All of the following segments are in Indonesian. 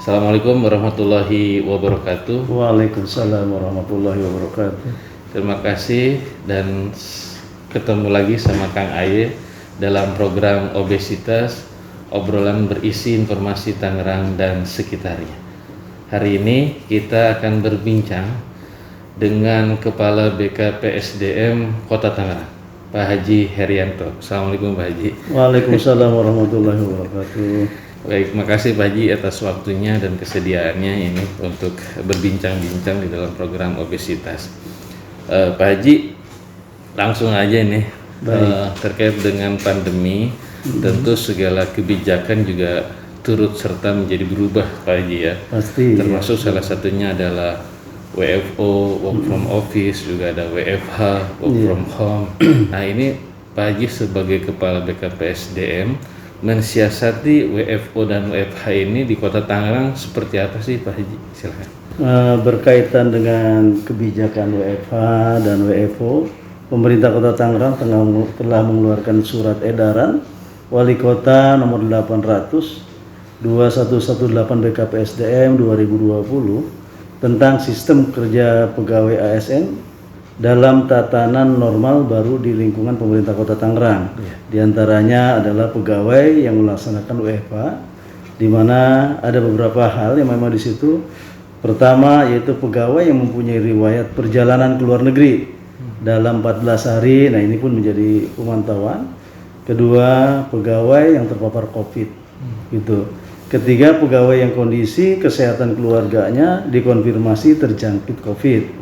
Assalamualaikum warahmatullahi wabarakatuh. Waalaikumsalam warahmatullahi wabarakatuh. Terima kasih dan ketemu lagi sama Kang Aye dalam program Obesitas, obrolan berisi informasi Tangerang dan sekitarnya. Hari ini kita akan berbincang dengan Kepala BKPSDM Kota Tangerang, Pak Haji Herianto. Assalamualaikum Pak Haji. Waalaikumsalam warahmatullahi wabarakatuh. Baik, makasih Pak Haji atas waktunya dan kesediaannya ini untuk berbincang-bincang di dalam program Obesitas. Pak Haji, langsung aja nih terkait dengan pandemi, tentu segala kebijakan juga turut serta menjadi berubah Pak Haji ya. Pasti. Termasuk salah satunya adalah WFO, work from office, juga ada WFH, work from home. Nah ini Pak Haji sebagai Kepala BKPSDM mensiasati WFO dan WFH ini di Kota Tangerang seperti apa sih Pak Haji? Silakan. Berkaitan dengan kebijakan WFH dan WFO, pemerintah Kota Tangerang telah mengeluarkan surat edaran Wali Kota nomor 800 2118 BKPSDM 2020 tentang sistem kerja pegawai ASN dalam tatanan normal baru di lingkungan pemerintah Kota Tangerang. Di antaranya adalah pegawai yang melaksanakan WFH, di mana ada beberapa hal yang memang di situ. Pertama yaitu pegawai yang mempunyai riwayat perjalanan ke luar negeri dalam 14 hari. Nah, ini pun menjadi pemantauan. Kedua, pegawai yang terpapar COVID. Gitu. Ketiga, pegawai yang kondisi kesehatan keluarganya dikonfirmasi terjangkit COVID.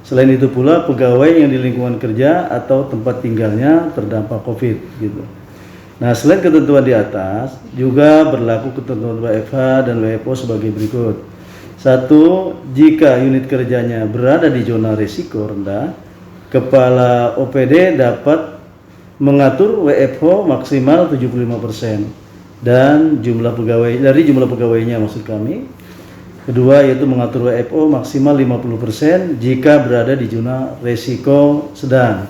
Selain itu pula pegawai yang di lingkungan kerja atau tempat tinggalnya terdampak COVID gitu. Nah, selain ketentuan di atas, juga berlaku ketentuan WFH dan WFO sebagai berikut. 1. Jika unit kerjanya berada di zona risiko rendah, Kepala OPD dapat mengatur WFO maksimal 75% dan jumlah pegawainya maksud kami. Kedua yaitu mengatur WFO maksimal 50% jika berada di zona resiko sedang.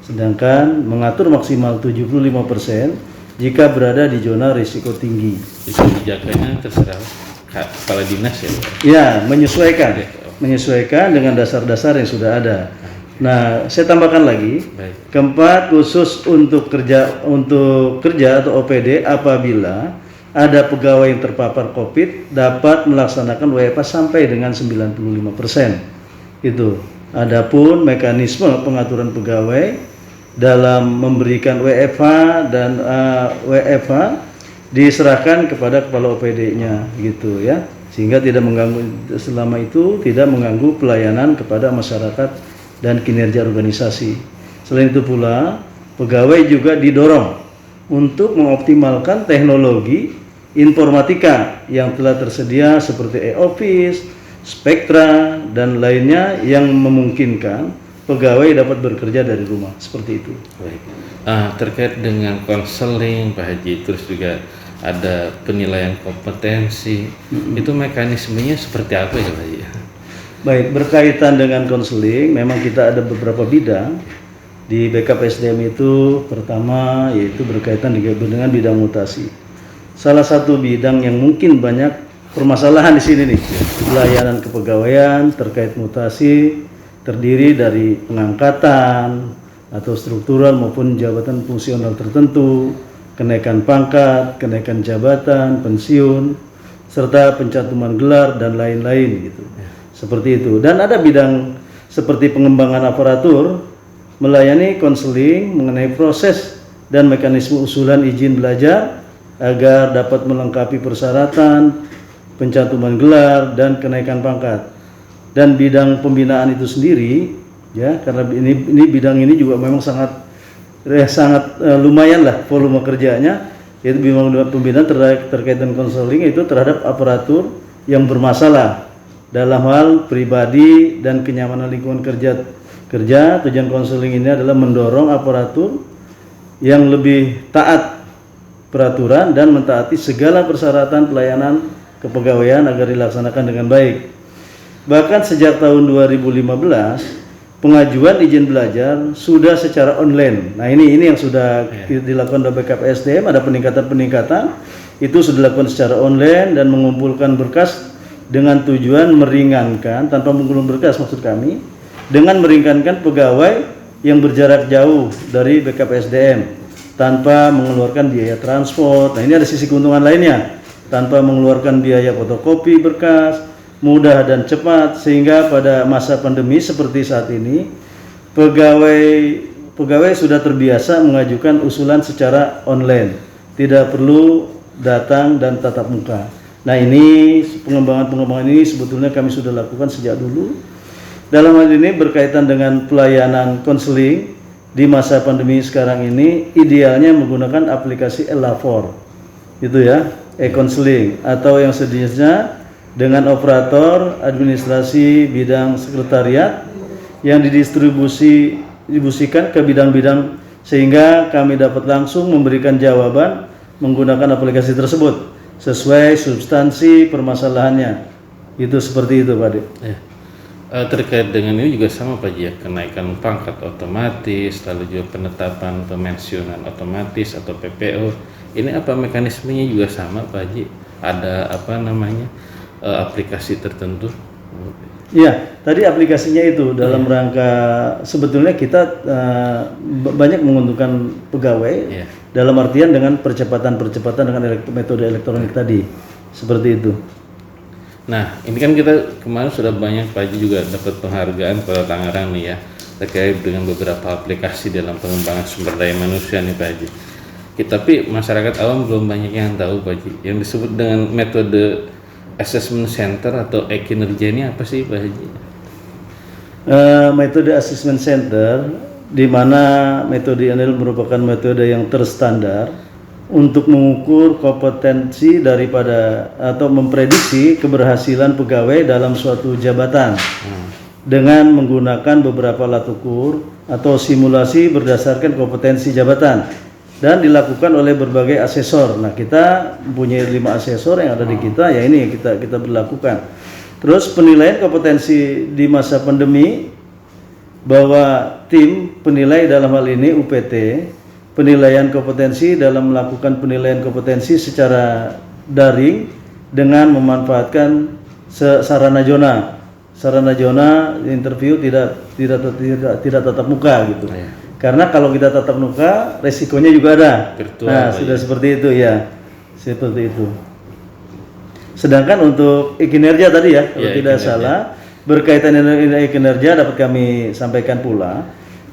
Sedangkan mengatur maksimal 75% jika berada di zona risiko tinggi. Itu kebijakannya terserah Kepala Dinas ya Pak? Ya, menyesuaikan dengan dasar-dasar yang sudah ada. Nah, saya tambahkan lagi. Baik. Keempat, khusus untuk kerja atau OPD apabila ada pegawai yang terpapar COVID dapat melaksanakan WFH sampai dengan 95%. Itu. Adapun mekanisme pengaturan pegawai dalam memberikan WFH dan WFH diserahkan kepada kepala OPD-nya gitu ya. Sehingga tidak mengganggu, selama itu tidak mengganggu pelayanan kepada masyarakat dan kinerja organisasi. Selain itu pula, pegawai juga didorong untuk mengoptimalkan teknologi informatika yang telah tersedia seperti e-office, Spectra, dan lainnya yang memungkinkan pegawai dapat bekerja dari rumah. Seperti itu. Baik. Terkait dengan konseling Pak Haji, terus juga ada penilaian kompetensi, itu mekanismenya seperti apa ya Pak Haji? Baik, berkaitan dengan konseling, memang kita ada beberapa bidang di BKPSDM itu. Pertama yaitu berkaitan dengan bidang mutasi. Salah satu bidang yang mungkin banyak permasalahan di sini nih, pelayanan kepegawaian terkait mutasi terdiri dari pengangkatan atau struktural maupun jabatan fungsional tertentu, kenaikan pangkat, kenaikan jabatan, pensiun, serta pencantuman gelar dan lain-lain gitu. Seperti itu. Dan ada bidang seperti pengembangan aparatur, melayani konseling mengenai proses dan mekanisme usulan izin belajar agar dapat melengkapi persyaratan pencantuman gelar dan kenaikan pangkat. Dan bidang pembinaan itu sendiri ya, karena ini bidang ini juga memang sangat lumayan lah volume kerjanya, yaitu bidang pembinaan terkait dengan konseling itu terhadap aparatur yang bermasalah dalam hal pribadi dan kenyamanan lingkungan kerja. Tujuan konseling ini adalah mendorong aparatur yang lebih taat peraturan dan mentaati segala persyaratan pelayanan kepegawaian agar dilaksanakan dengan baik. Bahkan sejak tahun 2015, pengajuan izin belajar sudah secara online. Nah ini yang sudah dilakukan oleh BKPSDM, ada peningkatan itu sudah dilakukan secara online dan mengumpulkan berkas dengan tujuan meringankan, tanpa mengumpulkan berkas maksud kami, dengan meringankan pegawai yang berjarak jauh dari BKPSDM tanpa mengeluarkan biaya transport. Nah ini ada sisi keuntungan lainnya, tanpa mengeluarkan biaya fotokopi berkas, mudah dan cepat, sehingga pada masa pandemi seperti saat ini pegawai sudah terbiasa mengajukan usulan secara online, tidak perlu datang dan tatap muka. Nah ini pengembangan ini sebetulnya kami sudah lakukan sejak dulu. Dalam hal ini berkaitan dengan pelayanan konseling di masa pandemi sekarang ini, idealnya menggunakan aplikasi Elafor, itu ya, e-counseling, atau yang sejenisnya dengan operator administrasi bidang sekretariat yang didistribusikan ke bidang-bidang, sehingga kami dapat langsung memberikan jawaban menggunakan aplikasi tersebut sesuai substansi permasalahannya. Itu seperti itu, Pak Dik. Ya. Terkait dengan ini juga sama Pak Ji, ya, kenaikan pangkat otomatis, lalu juga penetapan pemensiunan otomatis atau PPO. Ini apa mekanismenya juga sama Pak Ji? Ada aplikasi tertentu? Iya, tadi aplikasinya itu dalam rangka sebetulnya kita banyak menguntungkan pegawai dalam artian dengan percepatan dengan metode elektronik tadi, seperti itu. Nah, ini kan kita kemarin sudah banyak Pak Haji juga dapat penghargaan Kota Tangerang nih ya, terkait dengan beberapa aplikasi dalam pengembangan sumber daya manusia nih Pak Haji. Tapi masyarakat awam belum banyak yang tahu Pak Haji. Yang disebut dengan metode assessment center atau e-kinerja ini apa sih Pak Haji? Metode assessment center, di mana metode ini merupakan metode yang terstandar untuk mengukur kompetensi daripada atau memprediksi keberhasilan pegawai dalam suatu jabatan dengan menggunakan beberapa alat ukur atau simulasi berdasarkan kompetensi jabatan dan dilakukan oleh berbagai asesor. Nah, kita mempunyai 5 asesor yang ada di kita, ya ini yang kita berlakukan. Terus penilaian kompetensi di masa pandemi, bahwa tim penilai dalam hal ini UPT penilaian kompetensi dalam melakukan penilaian kompetensi secara daring dengan memanfaatkan sarana zona interview tidak tatap muka gitu. Karena kalau kita tatap muka resikonya juga ada. Virtual, nah, sudah seperti itu ya. Seperti itu. Sedangkan untuk e-kinerja tadi ya, kalau tidak salah, berkaitan dengan e-kinerja dapat kami sampaikan pula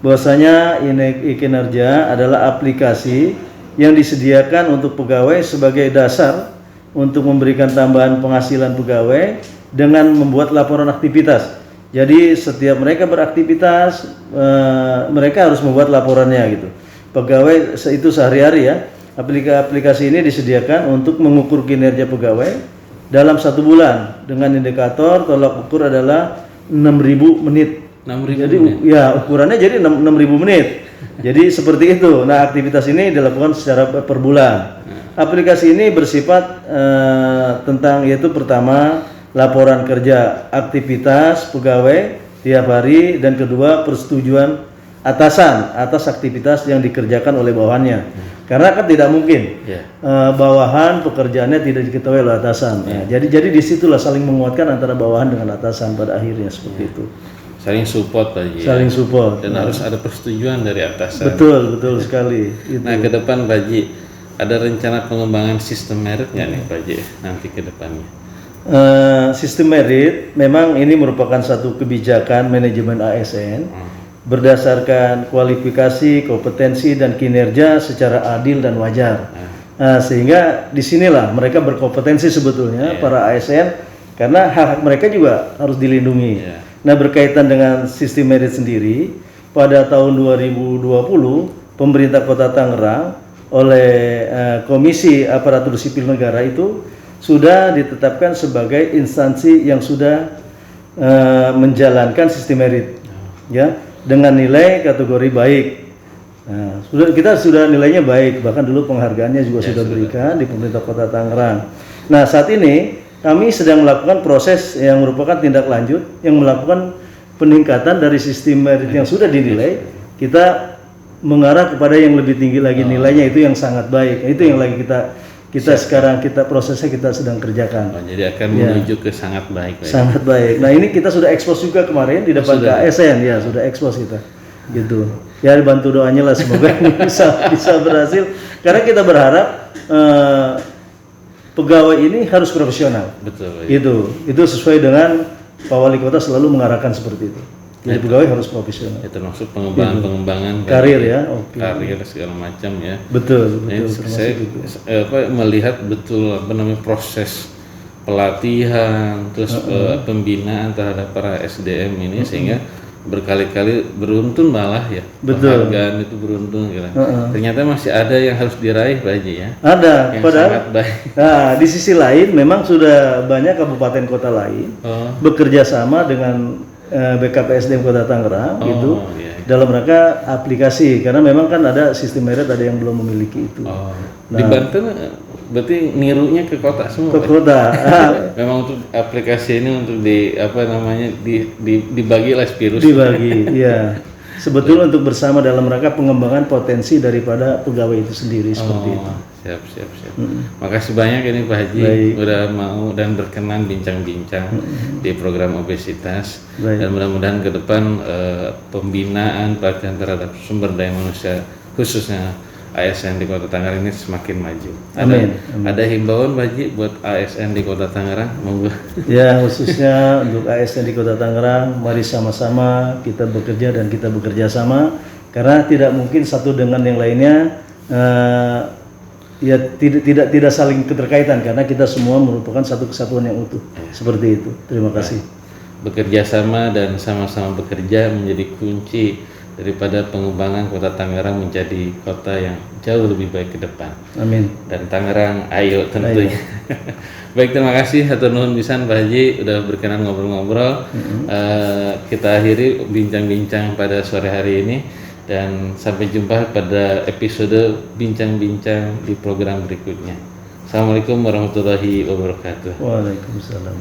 bahwasanya e-kinerja adalah aplikasi yang disediakan untuk pegawai sebagai dasar untuk memberikan tambahan penghasilan pegawai dengan membuat laporan aktivitas. Jadi setiap mereka beraktivitas, mereka harus membuat laporannya gitu. Pegawai itu sehari-hari ya. Aplikasi ini disediakan untuk mengukur kinerja pegawai dalam 1 bulan dengan indikator tolak ukur adalah 6.000 menit. 6.000 jadi menit. Ya ukurannya jadi 6.000 menit. Jadi seperti itu. Nah, aktivitas ini dilakukan secara per bulan. Aplikasi ini bersifat tentang, yaitu pertama laporan kerja aktivitas pegawai tiap hari, dan kedua persetujuan atasan atas aktivitas yang dikerjakan oleh bawahannya. Karena kan tidak mungkin bawahan pekerjaannya tidak diketahui oleh atasan. Jadi disitulah saling menguatkan antara bawahan dengan atasan pada akhirnya seperti itu. Saling support Pak Haji. Saling support. Dan harus ada persetujuan dari atasan. Betul sekali. Itu. Nah, ke depan Pak Haji, ada rencana pengembangan sistem merit nggak nih Pak Haji nanti ke depannya? Sistem merit memang ini merupakan satu kebijakan manajemen ASN berdasarkan kualifikasi, kompetensi dan kinerja secara adil dan wajar. Sehingga disinilah mereka berkompetensi sebetulnya para ASN, karena hak-hak mereka juga harus dilindungi. Nah, berkaitan dengan sistem merit sendiri, pada tahun 2020 pemerintah Kota Tangerang oleh Komisi Aparatur Sipil Negara itu sudah ditetapkan sebagai instansi yang sudah menjalankan sistem merit, ya, dengan nilai kategori baik. Nah, kita sudah nilainya baik, bahkan dulu penghargaannya juga sudah diberikan di pemerintah Kota Tangerang. Nah, saat ini kami sedang melakukan proses yang merupakan tindak lanjut yang melakukan peningkatan dari sistem merit yang sudah dinilai, kita mengarah kepada yang lebih tinggi lagi nilainya, itu yang sangat baik. Itu yang lagi kita sekarang prosesnya kita sedang kerjakan. Jadi akan menuju ke sangat baik. Sangat baik. Nah ini kita sudah ekspos juga kemarin di depan KSN, ya sudah ekspos kita, gitu. Ya bantu doanya lah, semoga ini bisa berhasil. Karena kita berharap pegawai ini harus profesional. Betul. Itu sesuai dengan Pak Wali Kota selalu mengarahkan seperti itu. Jadi pegawai harus profesional. Ya, termasuk pengembangan karir ya, karir segala macam ya. Betul. Saya melihat betul proses pelatihan, terus pembinaan terhadap para SDM ini sehingga berkali-kali beruntun malah ya. Betul. Penghargaan itu beruntun gitu. Ternyata masih ada yang harus diraih Pak Haji ya. Ada. Yang Padahal, sangat baik. Nah, di sisi lain memang sudah banyak kabupaten kota lain bekerja sama dengan BKPSDM Kota Tangerang gitu dalam rangka aplikasi, karena memang kan ada sistem merit ada yang belum memiliki itu. Di Banten berarti nirunya ke kota semua. Ke kota. Memang untuk aplikasi ini untuk dibagi lah virus. Dibagi, iya. Sebetulnya untuk bersama dalam rangka pengembangan potensi daripada pegawai itu sendiri seperti itu. Siap. Makasih banyak ini Pak Haji udah mau dan berkenan bincang-bincang di program obesitas. Dan mudah-mudahan ke depan pembinaan pelatihan terhadap sumber daya manusia khususnya ASN di Kota Tangerang ini semakin maju. Amin. Ada himbauan Pak Haji buat ASN di Kota Tangerang? Monggo. Ya, khususnya untuk ASN di Kota Tangerang, mari sama-sama kita bekerja dan kita bekerja sama, karena tidak mungkin satu dengan yang lainnya ya tidak saling keterkaitan, karena kita semua merupakan satu kesatuan yang utuh. Seperti itu. Terima kasih. Bekerja sama dan sama-sama bekerja menjadi kunci daripada pengembangan Kota Tangerang menjadi kota yang jauh lebih baik ke depan. Amin. Dan Tangerang ayo tentunya. Baik, terima kasih hatur nuhun pisan Pak Haji udah berkenan ngobrol-ngobrol. Kita akhiri bincang-bincang pada sore hari ini dan sampai jumpa pada episode bincang-bincang di program berikutnya. Assalamualaikum warahmatullahi wabarakatuh. Waalaikumsalam.